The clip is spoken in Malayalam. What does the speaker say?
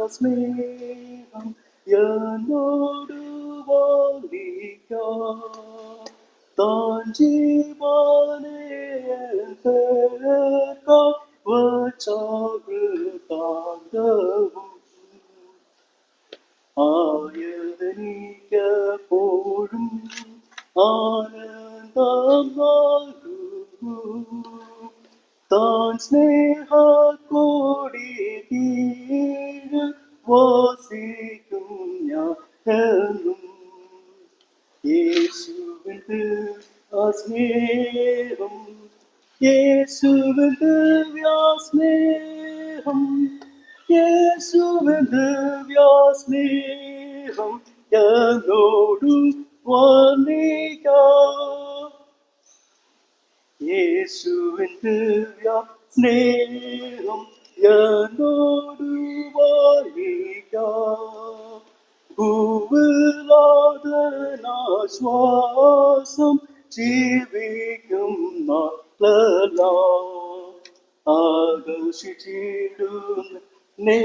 സ്നേഹം എന്നോടു വർണ്ണിക്കാം. താൻ ജീവനെ പേർക്കായി വൃത്താന്തവും ആയതെനിക്കെപ്പോഴും ആനന്ദം നൽകുന്നു. താൻ സ്നേഹക്കൊടി കീഴിൽ വസിക്കും ഞാൻ എന്നും. യേശുവിൻ ദിവ്യസ്നേഹം, യേശുവിൻ ദിവ്യസ്നേഹം, യേശുവിൻ ദിവ്യസ്നേഹം എന്നോടു വർണ്ണിക്കാം. യേശുവിൻ ദിവ്യസ്നേഹം എന്നോടു വർണ്ണിക്കാം. ഭൂവിലാശ്വാസം ജീവിക്കും നാളെല്ലാം ആകർഷിച്ചിടുന്നേ.